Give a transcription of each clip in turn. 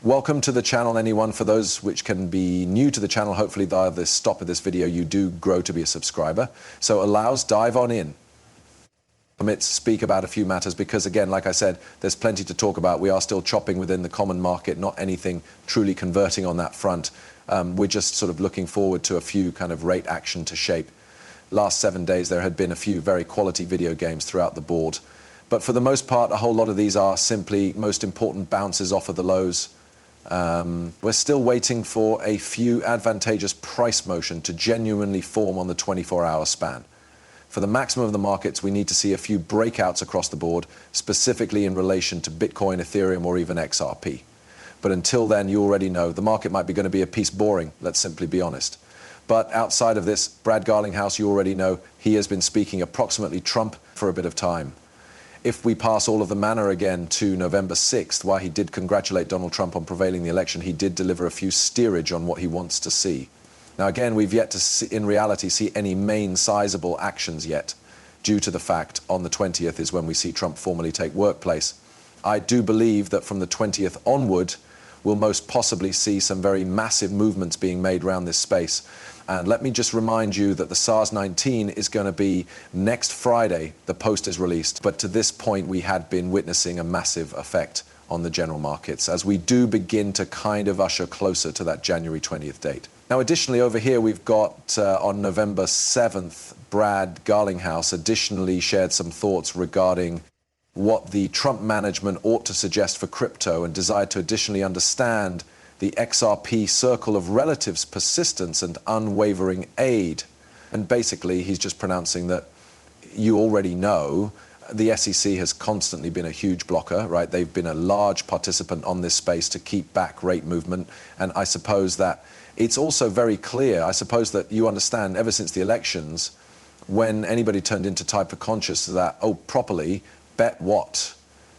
Welcome to the channel, anyone. For those which can be new to the channel, hopefully by the stop of this video you do grow to be a subscriber. So allows, dive on in. Permits speak about a few matters because, again, like I said, there's plenty to talk about. We are still chopping within the common market, not anything truly converting on that front. We're just sort of looking forward to a few kind of rate action to shape. Last 7 days there had been a few very quality video games throughout the board. But for the most part, a whole lot of these are simply most important bounces off of the lows. We're still waiting for a few advantageous price motion to genuinely form on the 24-hour span. For the maximum of the markets, we need to see a few breakouts across the board, specifically in relation to Bitcoin, Ethereum, or even XRP. But until then, you already know the market might be going to be a piece boring, let's simply be honest. But outside of this, Brad Garlinghouse, you already know, he has been speaking approximately Trump for a bit of time. If we pass all of the manner again to November 6th, while he did congratulate Donald Trump on prevailing the election, he did deliver a few steerage on what he wants to see. Now, again, we've yet to see, in reality, see any main sizable actions yet, due to the fact on the 20th is when we see Trump formally take workplace. I do believe that from the 20th onward, we'll most possibly see some very massive movements being made around this space. And let me just remind you that the SARS-19 is going to be next Friday, the post is released. But to this point, we had been witnessing a massive effect on the general markets as we do begin to kind of usher closer to that January 20th date. Now, additionally, over here, we've got on November 7th, Brad Garlinghouse additionally shared some thoughts regarding what the Trump management ought to suggest for crypto and desired to additionally understand the XRP circle of relatives' persistence and unwavering aid. And basically, he's just pronouncing that you already know the SEC has constantly been a huge blocker, right? They've been a large participant on this space to keep back rate movement. And I suppose that it's also very clear, I suppose that you understand ever since the elections, when anybody turned into type of conscious that, oh, properly, bet what?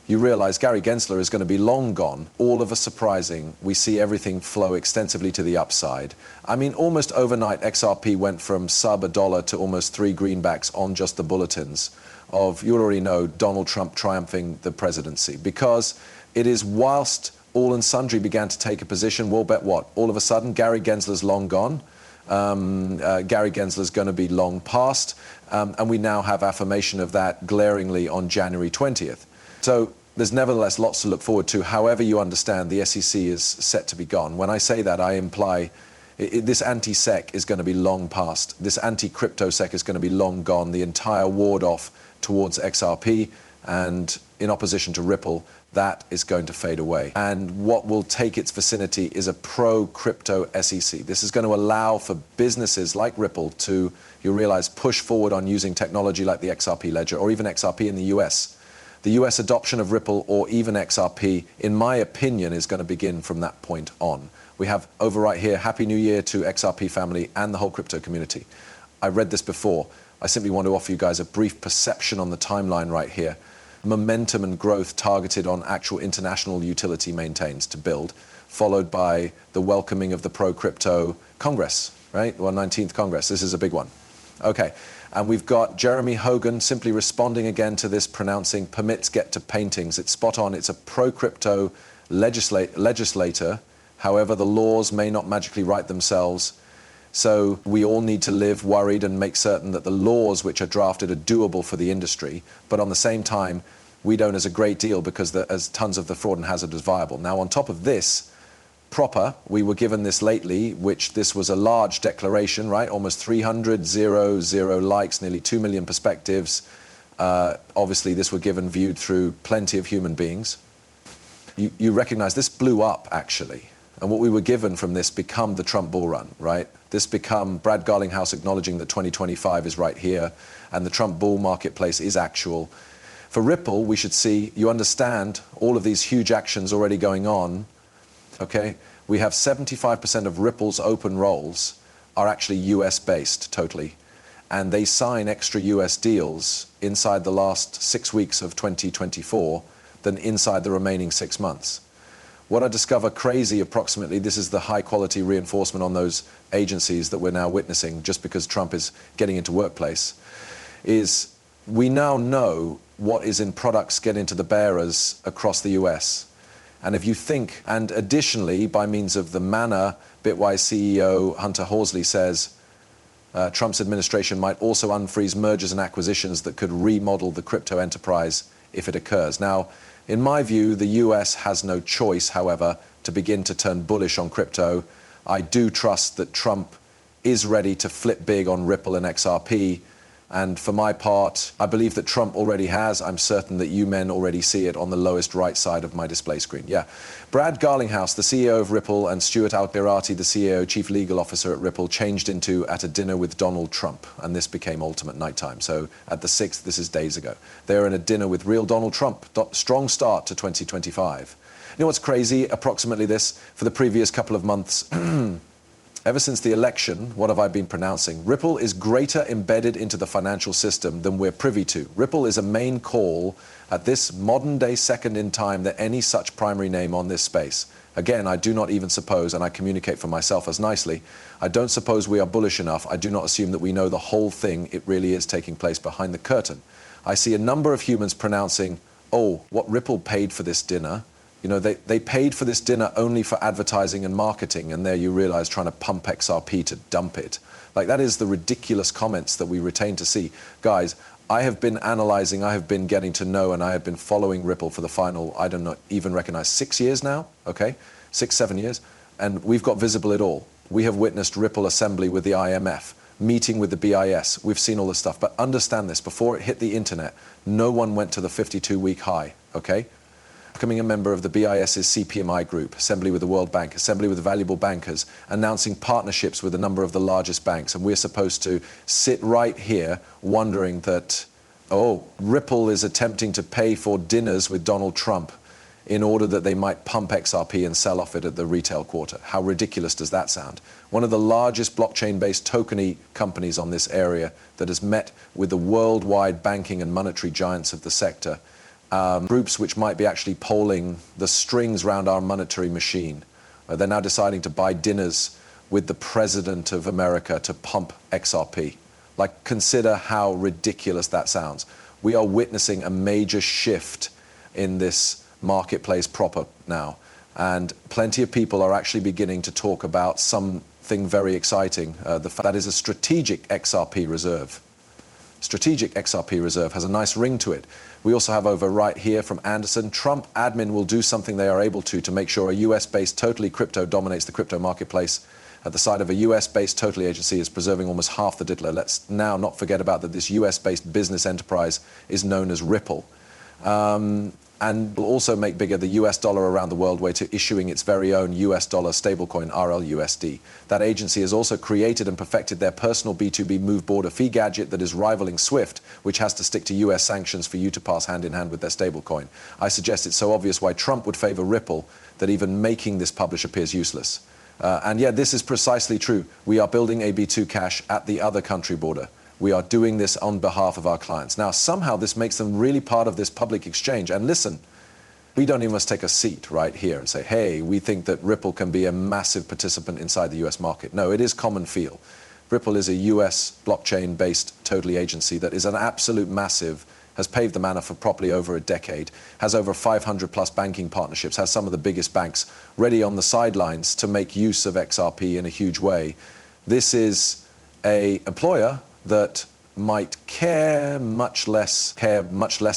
You realize Gary Gensler is going to be long gone. All of a surprising, we see everything flow extensively to the upside. I mean, almost overnight, XRP went from sub $1 to almost 3 greenbacks on just the bulletins of, you already know, Donald Trump triumphing the presidency. Because it is whilst all and sundry began to take a position, we'll bet what? All of a sudden, Gary Gensler's long gone. Gary Gensler's going to be long past. And we now have affirmation of that glaringly on January 20th. So there's nevertheless lots to look forward to. However you understand, the SEC is set to be gone. When I say that, I imply this anti-SEC is going to be long past. This anti-crypto SEC is going to be long gone. The entire ward off towards XRP and in opposition to Ripple, that is going to fade away. And what will take its vicinity is a pro-crypto SEC. This is going to allow for businesses like Ripple to, you realize, push forward on using technology like the XRP ledger or even XRP in the US. The US adoption of Ripple or even XRP, in my opinion, is going to begin from that point on. We have over right here, Happy New Year to XRP family and the whole crypto community. I read this before. I simply want to offer you guys a brief perception on the timeline right here. Momentum and growth targeted on actual international utility maintains to build, followed by the welcoming of the pro-crypto Congress, right? Well, 19th Congress. This is a big one. Okay. And we've got Jeremy Hogan simply responding again to this, pronouncing permits get to paintings. It's spot on. It's a pro-crypto legislator. However, the laws may not magically write themselves. So we all need to live worried and make certain that the laws which are drafted are doable for the industry. But on the same time, we don't as a great deal because as tons of the fraud and hazard is viable. Now, on top of this, proper, we were given this lately, which this was a large declaration, right? Almost 300,000 likes, nearly 2 million perspectives. Obviously, this were given, viewed through plenty of human beings. You recognize this blew up, actually. And what we were given from this become the Trump bull run, right? This become Brad Garlinghouse acknowledging that 2025 is right here, and the Trump bull marketplace is actual. For Ripple, we should see, you understand, all of these huge actions already going on. Okay, we have 75% of Ripple's open roles are actually US-based totally, and they sign extra US deals inside the last 6 weeks of 2024 than inside the remaining 6 months. What I discover crazy approximately, this is the high-quality reinforcement on those agencies that we're now witnessing just because Trump is getting into workplace, is we now know what is in products getting to the bearers across the US. And if you think, and additionally, by means of the manner Bitwise CEO Hunter Horsley says, Trump's administration might also unfreeze mergers and acquisitions that could remodel the crypto enterprise if it occurs. Now, in my view, the US has no choice, however, to begin to turn bullish on crypto. I do trust that Trump is ready to flip big on Ripple and XRP. And for my part, I believe that Trump already has. I'm certain that you men already see it on the lowest right side of my display screen. Yeah. Brad Garlinghouse, the CEO of Ripple, and Stuart Alpirati, the CEO, Chief Legal Officer at Ripple, changed into at a dinner with Donald Trump. And this became ultimate nighttime. So at the 6th, this is days ago. They're in a dinner with real Donald Trump. Strong start to 2025. You know what's crazy? Approximately this, for the previous couple of months, ever since the election, what have I been pronouncing? Ripple is greater embedded into the financial system than we're privy to. Ripple is a main call at this modern day second in time than any such primary name on this space. Again, I do not even suppose, and I communicate for myself as nicely, I don't suppose we are bullish enough. I do not assume that we know the whole thing. It really is taking place behind the curtain. I see a number of humans pronouncing, oh, what Ripple paid for this dinner. You know, they paid for this dinner only for advertising and marketing, and there you realize trying to pump XRP to dump it. Like, that is the ridiculous comments that we retain to see. Guys, I have been analyzing, I have been getting to know, and I have been following Ripple for the final, I don't know, even recognize 6 years now, okay? 6, 7 years, and we've got visible it all. We have witnessed Ripple assembly with the IMF, meeting with the BIS. We've seen all this stuff, but understand this, before it hit the internet, no one went to the 52-week high, okay? Becoming a member of the BIS's CPMI group, assembly with the World Bank, assembly with valuable bankers, announcing partnerships with a number of the largest banks. And we're supposed to sit right here wondering that, oh, Ripple is attempting to pay for dinners with Donald Trump in order that they might pump XRP and sell off it at the retail quarter. How ridiculous does that sound? One of the largest blockchain-based tokeny companies on this area that has met with the worldwide banking and monetary giants of the sector, groups which might be actually polling the strings around our monetary machine. They're now deciding to buy dinners with the President of America to pump XRP. Like, consider how ridiculous that sounds. We are witnessing a major shift in this marketplace proper now. And plenty of people are actually beginning to talk about something very exciting. The fact that is a strategic XRP reserve. Strategic XRP reserve has a nice ring to it. We also have over right here from Anderson, Trump admin will do something they are able to make sure a US-based totally crypto dominates the crypto marketplace. At the side of a US-based totally agency is preserving almost half the diddler. Let's now not forget about that this US-based business enterprise is known as Ripple. And will also make bigger the US dollar around the world way to issuing its very own US dollar stablecoin, RLUSD. That agency has also created and perfected their personal B2B move border fee gadget that is rivaling SWIFT, which has to stick to US sanctions for you to pass hand in hand with their stablecoin. I suggest it's so obvious why Trump would favor Ripple that even making this publish appears useless. And yeah, this is precisely true. We are building a B2 cash at the other country border. We are doing this on behalf of our clients. Now, somehow this makes them really part of this public exchange. And listen, we don't even must take a seat right here and say, hey, we think that Ripple can be a massive participant inside the US market. No, it is common feel. Ripple is a US blockchain-based totally agency that is an absolute massive, has paved the manner for properly over a decade, has over 500 plus banking partnerships, has some of the biggest banks ready on the sidelines to make use of XRP in a huge way. This is an employer that might care much less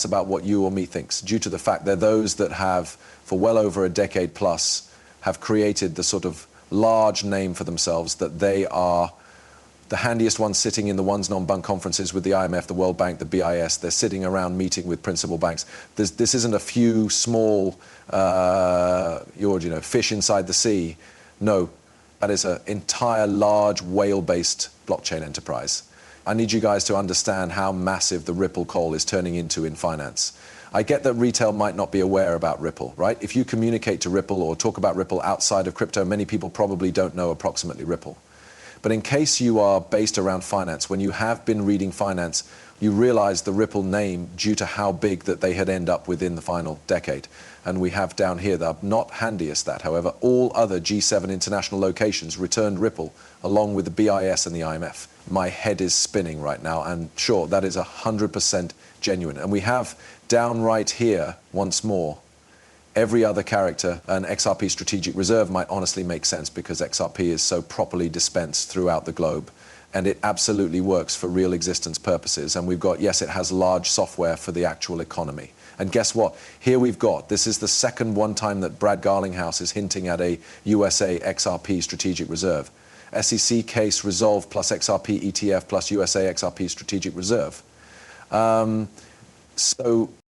about what you or me thinks, due to the fact they're those that have, for well over a decade plus, have created the sort of large name for themselves, that they are the handiest ones sitting in the ones non-bunk conferences with the IMF, the World Bank, the BIS. They're sitting around meeting with principal banks. This isn't a few small, fish inside the sea. No, that is an entire large whale-based blockchain enterprise. I need you guys to understand how massive the Ripple call is turning into in finance. I get that retail might not be aware about Ripple, right? If you communicate to Ripple or talk about Ripple outside of crypto, many people probably don't know approximately Ripple. But in case you are based around finance, when you have been reading finance, you realize the Ripple name due to how big that they had end up within the final decade. And we have down here, the not handiest that, however, all other G7 international locations returned Ripple along with the BIS and the IMF. My head is spinning right now, and sure, that is 100% genuine. And we have down right here, once more, every other character, an XRP strategic reserve might honestly make sense because XRP is so properly dispensed throughout the globe. And it absolutely works for real existence purposes. And we've got, yes, it has large software for the actual economy. And guess what? Here we've got, this is the second one time that Brad Garlinghouse is hinting at a USA XRP strategic reserve. SEC case resolved plus XRP ETF plus USA XRP strategic reserve. So